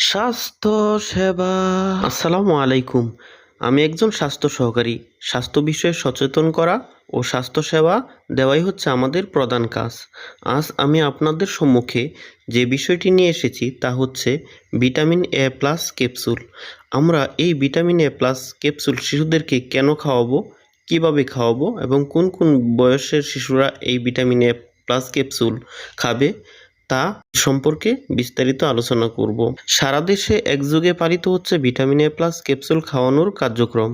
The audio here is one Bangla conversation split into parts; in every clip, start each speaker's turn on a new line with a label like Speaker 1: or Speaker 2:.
Speaker 1: স্বাস্থ্য সেবা। আসসালামু আলাইকুম। আমি একজন স্বাস্থ্য সহকারী। স্বাস্থ্য বিষয়ে সচেতন করা ও স্বাস্থ্য সেবা দেওয়াই হচ্ছে আমাদের প্রধান কাজ। আজ আমি আপনাদের সম্মুখে যে বিষয়টি নিয়ে এসেছি তা হচ্ছে ভিটামিন এ প্লাস ক্যাপসুল। আমরা এই ভিটামিন এ প্লাস ক্যাপসুল শিশুদেরকে কেন খাওয়াবো, কিভাবে খাওয়াবো এবং কোন কোন বয়সের শিশুরা এই ভিটামিন এ প্লাস ক্যাপসুল খাবে তা সম্পর্কে বিস্তারিত আলোচনা করব। সারা দেশে একযোগে পালিত হচ্ছে ভিটামিন এ প্লাস ক্যাপসুল খাওয়ানোর কার্যক্রম।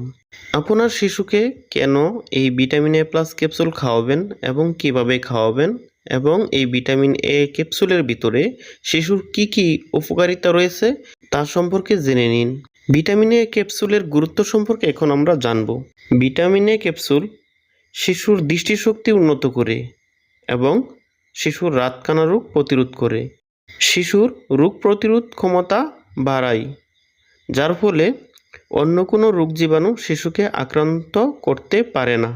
Speaker 1: আপনার শিশুকে কেন এই ভিটামিন এ প্লাস ক্যাপসুল খাওয়াবেন এবং কিভাবে খাওয়াবেন এবং এই ভিটামিন এ ক্যাপসুলের ভিতরে শিশুর কি কি উপকারিতা রয়েছে তা সম্পর্কে জেনে নিন। ভিটামিন এ ক্যাপসুলের গুরুত্ব সম্পর্কে এখন আমরা জানব। ভিটামিন এ ক্যাপসুল শিশুর দৃষ্টিশক্তি উন্নত করে এবং শিশুর রাতকানা রোগ প্রতিরোধ করে। শিশুর রোগ প্রতিরোধ ক্ষমতা বাড়ায়, যার ফলে অন্য কোনো রোগ জীবাণু শিশুকে আক্রান্ত করতে পারে না।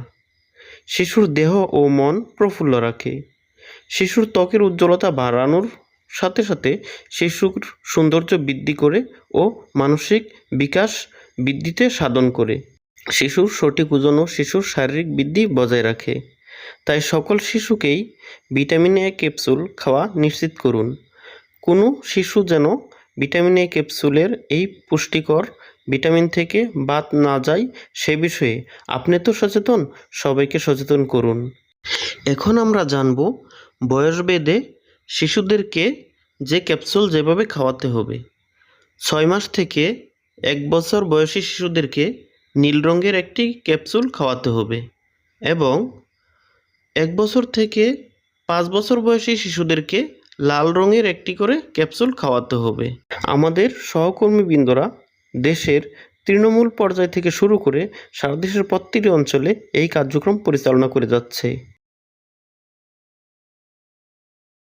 Speaker 1: শিশুর দেহ ও মন প্রফুল্ল রাখে। শিশুর ত্বকের উজ্জ্বলতা বাড়ানোর সাথে সাথে শিশুর সৌন্দর্য বৃদ্ধি করে ও মানসিক বিকাশ বৃদ্ধিতে সাধন করে। শিশুর সঠিক ওজন ও শিশুর শারীরিক বৃদ্ধি বজায় রাখে। তাই সকল শিশুকেই ভিটামিন এ ক্যাপসুল খাওয়া নিশ্চিত করুন। কোনো শিশু যেন ভিটামিন এ ক্যাপসুলের এই পুষ্টিকর ভিটামিন থেকে বাদ না যায় সে বিষয়ে আপনি তো সচেতন, সবাইকে সচেতন করুন। এখন আমরা জানব বয়সভেদে শিশুদেরকে যে ক্যাপসুল যেভাবে খাওয়াতে হবে। 6 মাস থেকে 1 বছর বয়সী শিশুদেরকে নীল রঙের একটি ক্যাপসুল খাওয়াতে হবে এবং 1 বছর থেকে 5 বছর বয়সী শিশুদেরকে লাল রঙের একটি করে ক্যাপসুল খাওয়াতে হবে। আমাদের সহকর্মীবৃন্দরা দেশের তৃণমূল পর্যায় থেকে শুরু করে সারা দেশের প্রতিটি অঞ্চলে এই কার্যক্রম পরিচালনা করে যাচ্ছে।